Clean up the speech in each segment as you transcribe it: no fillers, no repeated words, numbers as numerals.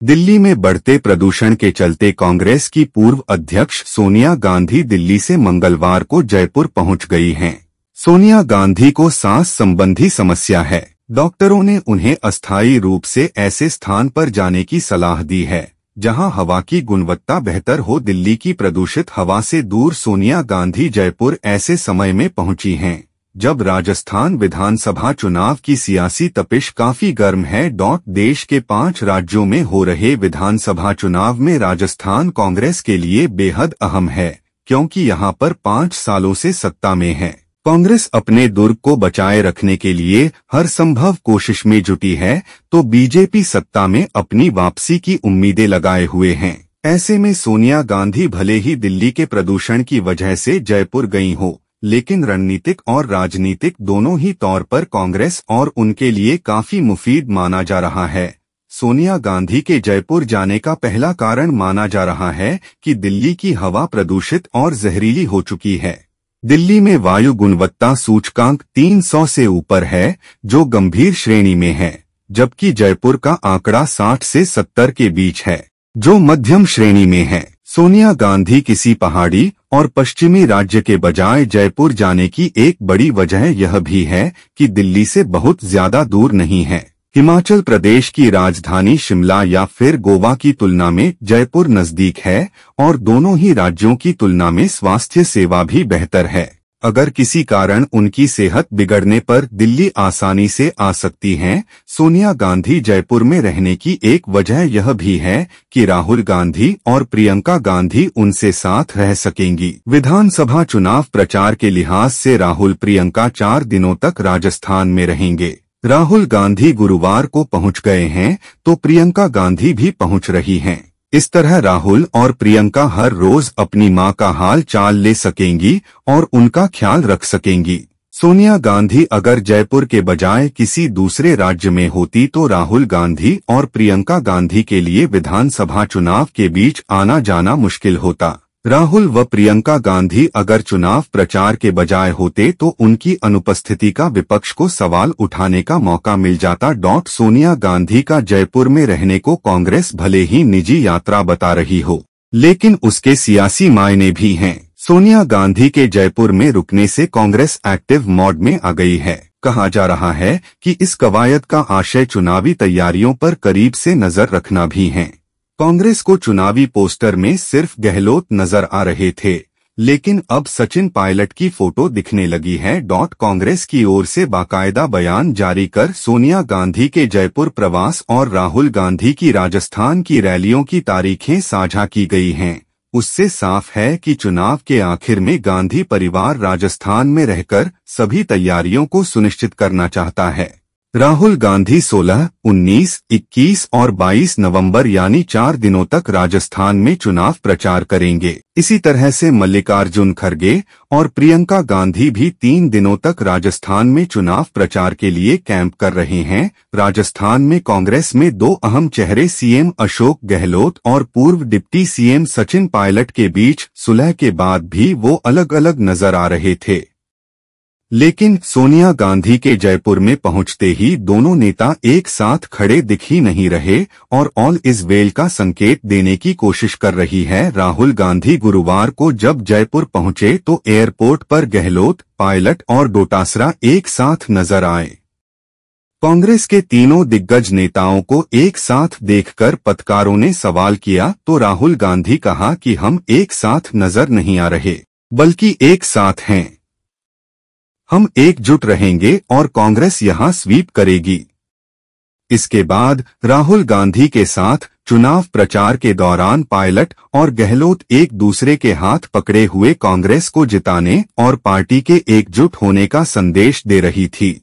दिल्ली में बढ़ते प्रदूषण के चलते कांग्रेस की पूर्व अध्यक्ष सोनिया गांधी दिल्ली से मंगलवार को जयपुर पहुंच गई हैं। सोनिया गांधी को सांस संबंधी समस्या है। डॉक्टरों ने उन्हें अस्थायी रूप से ऐसे स्थान पर जाने की सलाह दी है जहां हवा की गुणवत्ता बेहतर हो। दिल्ली की प्रदूषित हवा से दूर सोनिया गांधी जयपुर ऐसे समय में पहुंची हैं जब राजस्थान विधानसभा चुनाव की सियासी तपिश काफी गर्म है। देश के 5 राज्यों में हो रहे विधानसभा चुनाव में राजस्थान कांग्रेस के लिए बेहद अहम है, क्योंकि यहां पर 5 सालों से सत्ता में है। कांग्रेस अपने दुर्ग को बचाए रखने के लिए हर संभव कोशिश में जुटी है, तो बीजेपी सत्ता में अपनी वापसी की उम्मीदें लगाए हुए हैं। ऐसे में सोनिया गांधी भले ही दिल्ली के प्रदूषण की वजह से जयपुर गई हो, लेकिन रणनीतिक और राजनीतिक दोनों ही तौर पर कांग्रेस और उनके लिए काफी मुफीद माना जा रहा है। सोनिया गांधी के जयपुर जाने का पहला कारण माना जा रहा है कि दिल्ली की हवा प्रदूषित और जहरीली हो चुकी है। दिल्ली में वायु गुणवत्ता सूचकांक 300 से ऊपर है, जो गंभीर श्रेणी में है, जबकि जयपुर का आंकड़ा 60 से 70 के बीच है, जो मध्यम श्रेणी में है। सोनिया गांधी किसी पहाड़ी और पश्चिमी राज्य के बजाय जयपुर जाने की एक बड़ी वजह यह भी है कि दिल्ली से बहुत ज्यादा दूर नहीं है। हिमाचल प्रदेश की राजधानी शिमला या फिर गोवा की तुलना में जयपुर नजदीक है और दोनों ही राज्यों की तुलना में स्वास्थ्य सेवा भी बेहतर है। अगर किसी कारण उनकी सेहत बिगड़ने पर दिल्ली आसानी से आ सकती हैं। सोनिया गांधी जयपुर में रहने की एक वजह यह भी है कि राहुल गांधी और प्रियंका गांधी उनसे साथ रह सकेंगी। विधानसभा चुनाव प्रचार के लिहाज से राहुल प्रियंका 4 दिनों तक राजस्थान में रहेंगे। राहुल गांधी गुरुवार को पहुंच गए हैं, तो प्रियंका गांधी भी पहुंच रही हैं। इस तरह राहुल और प्रियंका हर रोज अपनी मां का हाल चाल ले सकेंगी और उनका ख्याल रख सकेंगी। सोनिया गांधी अगर जयपुर के बजाय किसी दूसरे राज्य में होती तो राहुल गांधी और प्रियंका गांधी के लिए विधानसभा चुनाव के बीच आना जाना मुश्किल होता। राहुल व प्रियंका गांधी अगर चुनाव प्रचार के बजाय होते तो उनकी अनुपस्थिति का विपक्ष को सवाल उठाने का मौका मिल जाता। सोनिया गांधी का जयपुर में रहने को कांग्रेस भले ही निजी यात्रा बता रही हो, लेकिन उसके सियासी मायने भी हैं। सोनिया गांधी के जयपुर में रुकने से कांग्रेस एक्टिव मोड में आ गई है। कहा जा रहा है कि इस कवायद का आशय चुनावी तैयारियों पर करीब से नजर रखना भी है। कांग्रेस को चुनावी पोस्टर में सिर्फ गहलोत नजर आ रहे थे, लेकिन अब सचिन पायलट की फोटो दिखने लगी है। कांग्रेस की ओर से बाकायदा बयान जारी कर सोनिया गांधी के जयपुर प्रवास और राहुल गांधी की राजस्थान की रैलियों की तारीखें साझा की गई हैं। उससे साफ है कि चुनाव के आखिर में गांधी परिवार राजस्थान में रहकर सभी तैयारियों को सुनिश्चित करना चाहता है। राहुल गांधी 16, 19, 21 और 22 नवंबर यानी 4 दिनों तक राजस्थान में चुनाव प्रचार करेंगे। इसी तरह से मल्लिकार्जुन खड़गे और प्रियंका गांधी भी 3 दिनों तक राजस्थान में चुनाव प्रचार के लिए कैंप कर रहे हैं। राजस्थान में कांग्रेस में 2 अहम चेहरे सीएम अशोक गहलोत और पूर्व डिप्टी सीएम सचिन पायलट के बीच सुलह के बाद भी वो अलग अलग नजर आ रहे थे, लेकिन सोनिया गांधी के जयपुर में पहुंचते ही दोनों नेता एक साथ खड़े दिख ही नहीं रहे और ऑल इज वेल का संकेत देने की कोशिश कर रही है। राहुल गांधी गुरुवार को जब जयपुर पहुंचे तो एयरपोर्ट पर गहलोत, पायलट और डोटासरा एक साथ नजर आए। कांग्रेस के तीनों दिग्गज नेताओं को एक साथ देखकर पत्रकारों ने सवाल किया तो राहुल गांधी कहा कि हम एक साथ नजर नहीं आ रहे, बल्कि एक साथ हैं। हम एकजुट रहेंगे और कांग्रेस यहां स्वीप करेगी। इसके बाद राहुल गांधी के साथ चुनाव प्रचार के दौरान पायलट और गहलोत एक दूसरे के हाथ पकड़े हुए कांग्रेस को जिताने और पार्टी के एकजुट होने का संदेश दे रही थी।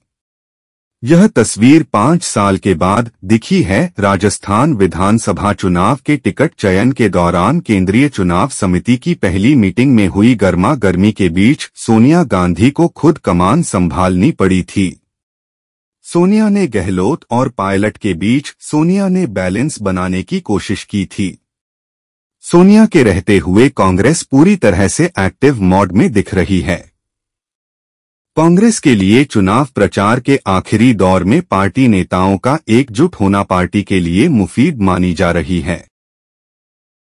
यह तस्वीर 5 साल के बाद दिखी है। राजस्थान विधानसभा चुनाव के टिकट चयन के दौरान केंद्रीय चुनाव समिति की पहली मीटिंग में हुई गर्मा गर्मी के बीच सोनिया गांधी को खुद कमान संभालनी पड़ी थी। सोनिया ने गहलोत और पायलट के बीच सोनिया ने बैलेंस बनाने की कोशिश की थी। सोनिया के रहते हुए कांग्रेस पूरी तरह से एक्टिव मोड में दिख रही है। कांग्रेस के लिए चुनाव प्रचार के आखिरी दौर में पार्टी नेताओं का एकजुट होना पार्टी के लिए मुफीद मानी जा रही है।